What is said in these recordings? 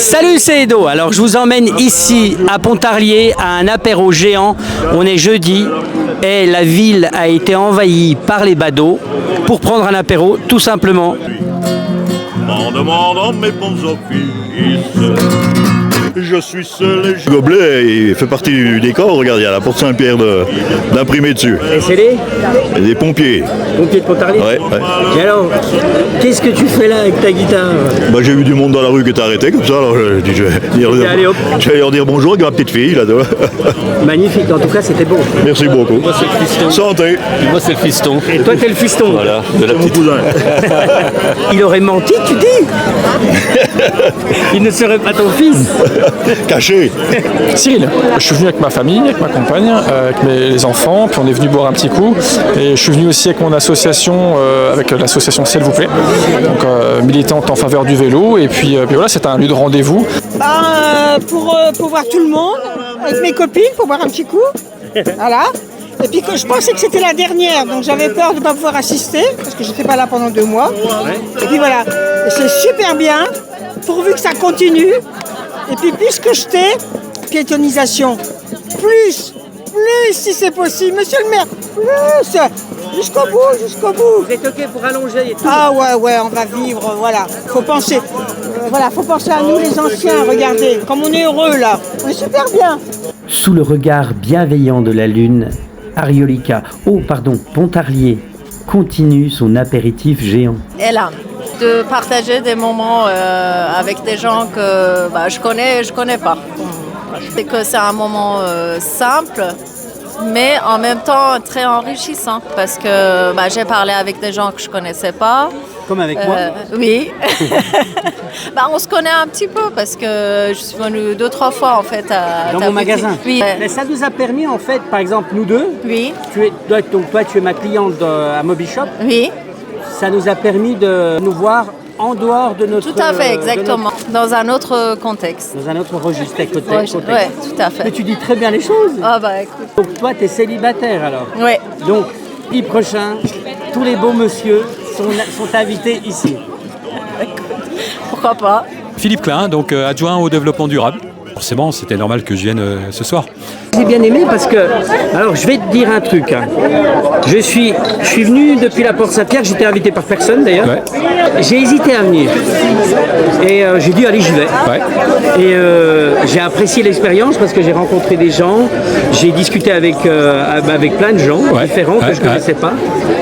Salut, c'est Edo. Alors je vous emmène ici à Pontarlier à un apéro géant. On est jeudi et la ville a été envahie par les badauds pour prendre un apéro tout simplement. En demandant mes bons offices, je suis seul et je... Le gobelet, il fait partie du décor. Regarde, il y a la porte Saint-Pierre d'imprimé dessus. Et c'est les Des pompiers. pompiers de Pontarlier. Ouais. Et alors, qu'est-ce que tu fais là avec ta guitare? Bah, j'ai vu du monde dans la rue qui était arrêté comme ça, alors je dis Allez, hop. je vais leur dire bonjour avec ma petite fille là. Magnifique, en tout cas c'était beau. Merci beaucoup. Moi c'est le fiston. Santé. Moi c'est le fiston. Et toi t'es le fiston. Voilà, de la petite. Il aurait menti, tu dis? Il ne serait pas ton fils. Caché. Cyril, je suis venu avec ma famille, avec ma compagne, avec les enfants, puis on est venu boire un petit coup. Et je suis venu aussi avec mon association, avec l'association S'il vous plaît, donc militante en faveur du vélo. Et puis voilà, c'est un lieu de rendez-vous. Pour voir tout le monde, avec mes copines, pour boire un petit coup. Voilà. Et puis que je pensais que c'était la dernière, donc j'avais peur de ne pas pouvoir assister, parce que j'étais pas là pendant 2 mois. Et puis voilà. Et c'est super bien, pourvu que ça continue. Et puis puisque je t'ai, piétonisation, plus si c'est possible, monsieur le maire, plus, jusqu'au bout. Vous êtes ok pour allonger et tout? Ah ouais, on va vivre, voilà. Faut penser à nous les anciens, regardez, comme on est heureux là, on est super bien. Sous le regard bienveillant de la lune, Pontarlier continue son apéritif géant. Et là, de partager des moments avec des gens que je connais pas. C'est que c'est un moment simple, mais en même temps très enrichissant parce que j'ai parlé avec des gens que je connaissais pas. Comme avec moi? Oui. On se connaît un petit peu parce que je suis venue 2-3 fois en fait Dans mon magasin? Oui. Mais ça nous a permis en fait, par exemple nous deux, Oui. toi tu es ma cliente à Mobishop, Oui. ça nous a permis de nous voir en dehors de notre... Tout à fait, exactement. Dans un autre contexte. Dans un autre registre, Oui, tout à fait. Mais tu dis très bien les choses. Ah écoute. Donc toi tu es célibataire alors? Oui. Donc, le prochain, tous les beaux monsieur sont invités ici. Pourquoi pas? Philippe Klein, donc adjoint au développement durable. Forcément, c'était normal que je vienne ce soir. J'ai bien aimé parce que, alors je vais te dire un truc. Je suis venu depuis la Porte Saint-Pierre, j'étais invité par personne d'ailleurs. Ouais. J'ai hésité à venir. Et j'ai dit allez j'y vais. Ouais. Et j'ai apprécié l'expérience parce que j'ai rencontré des gens, j'ai discuté avec plein de gens différents que je ne connaissais pas.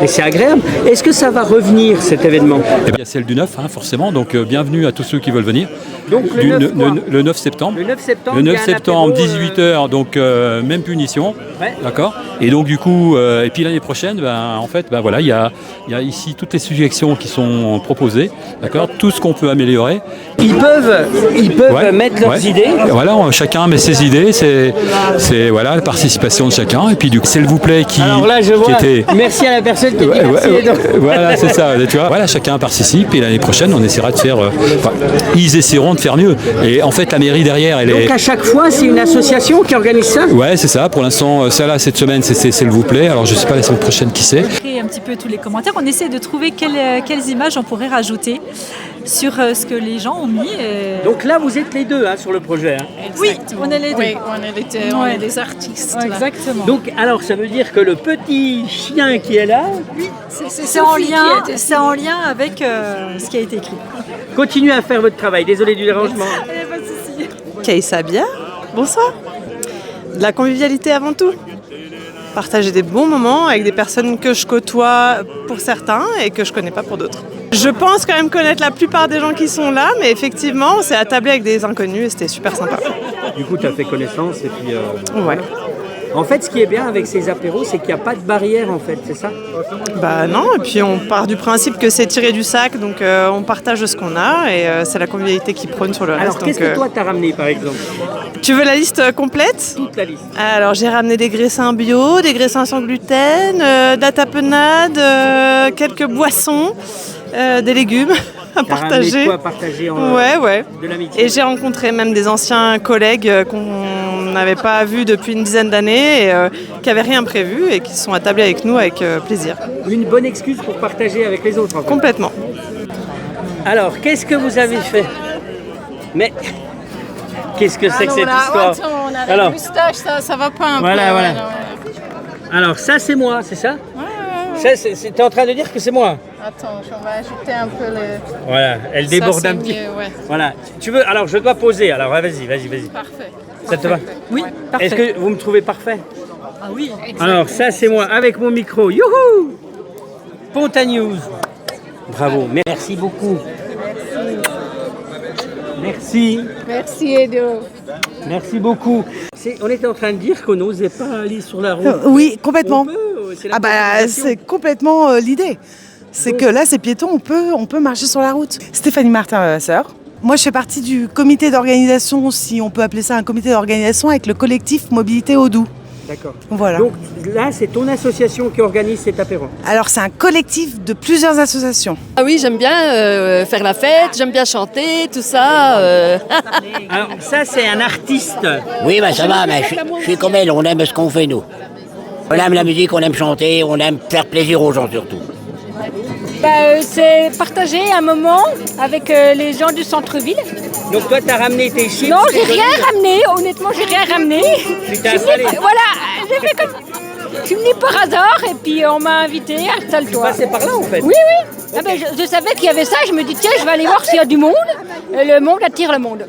Et c'est agréable. Est-ce que ça va revenir cet événement? Eh bien, c'est le du 9, forcément. Donc, bienvenue à tous ceux qui veulent venir. Donc le 9 septembre. Le 9 septembre. Le 9 septembre, 18h, donc même punition. Ouais. D'accord. Et donc, du coup, et puis l'année prochaine, voilà, il y a ici toutes les suggestions qui sont proposées. D'accord. Tout ce qu'on peut améliorer. Ils peuvent mettre leurs idées. Voilà, chacun met ses idées. C'est voilà, la participation de chacun. Et puis, du coup, s'il vous plaît, Alors là, je vois. était... Merci à la personne qui dit merci. Voilà, c'est ça. Tu vois, voilà, chacun participe et l'année prochaine, on essaiera de faire. Ils essaieront de faire mieux. Et en fait, la mairie derrière, elle est. Donc à chaque fois, c'est une association qui organise ça? Ouais, c'est ça. Pour l'instant, ça là, cette semaine, c'est s'il vous plaît. Alors, je sais pas la semaine prochaine qui c'est. Un petit peu tous les commentaires. On essaie de trouver quelles images on pourrait rajouter sur ce que les gens ont mis. Donc là, vous êtes les deux sur le projet. Oui, on est les deux. Oui, on est des artistes. Ouais, exactement. Donc, alors, ça veut dire que le petit chien qui est là, C'est en lien avec ce qui a été écrit. continuez à faire votre travail. Désolé du dérangement. Pas de souci. Kaïssa Bia, bonsoir. De la convivialité avant tout. Partager des bons moments avec des personnes que je côtoie pour certains et que je connais pas pour d'autres. Je pense quand même connaître la plupart des gens qui sont là, mais effectivement, on s'est attablé avec des inconnus et c'était super sympa. Du coup, tu as fait connaissance et puis... Ouais. En fait, ce qui est bien avec ces apéros, c'est qu'il n'y a pas de barrière, en fait, c'est ça? Bah non, et puis on part du principe que c'est tiré du sac, donc on partage ce qu'on a et c'est la convivialité qui prône sur le reste. Alors, qu'est-ce que toi, t'as ramené, par exemple? Tu veux la liste complète? Toute la liste. Alors j'ai ramené des graissins bio, des graissins sans gluten, de la tapenade, quelques boissons, des légumes à partager. Quoi à partager Ouais. De l'amitié. Et j'ai rencontré même des anciens collègues qu'on n'avait pas vus depuis une dizaine d'années et qui n'avaient rien prévu et qui sont attablés avec nous avec plaisir. Une bonne excuse pour partager avec les autres, en fait. Complètement. Alors, qu'est-ce que vous avez fait? Mais qu'est-ce que c'est que cette histoire? On a Alors, la moustache, ça va pas un peu. voilà. Ouais. Alors ça c'est moi, c'est ça? T'es en train de dire que c'est moi? Attends, on va ajouter un peu le... Voilà, elle déborde un petit. Mieux, ouais. Voilà. Tu veux? Alors je dois poser. Alors vas-y. Parfait. Ça te va? Oui, parfait. Est-ce que vous me trouvez parfait? Ah oui. Alors ça c'est moi avec mon micro. Youhou! Ponta News. Bravo, merci beaucoup. Merci. Merci Edo. Merci beaucoup. On était en train de dire qu'on n'osait pas aller sur la route. Oui, complètement. On peut, c'est la Ah bah conversation. c'est complètement l'idée. C'est que là c'est piéton, on peut marcher sur la route. Stéphanie Martin, ma sœur. Moi je fais partie du comité d'organisation, si on peut appeler ça un comité d'organisation, avec le collectif Mobilité Audoux. D'accord. Voilà. Donc là, c'est ton association qui organise cet apéro. Alors c'est un collectif de plusieurs associations. Ah oui, j'aime bien faire la fête, j'aime bien chanter, tout ça. Alors ça, c'est un artiste. Oui, ben ça va, mais je suis comme elle, on aime ce qu'on fait nous. On aime la musique, on aime chanter, on aime faire plaisir aux gens surtout. C'est partager un moment avec les gens du centre-ville. Donc toi, t'as ramené tes chips? Non, j'ai rien ramené, honnêtement, j'ai rien ramené. Tu t'es installé? Voilà, j'ai fait comme... Je suis venue par hasard et puis on m'a invité, installe-toi. Tu passais par là en fait? Oui. Ah ben, je savais qu'il y avait ça, je me dis tiens, je vais aller voir s'il y a du monde. Et le monde attire le monde.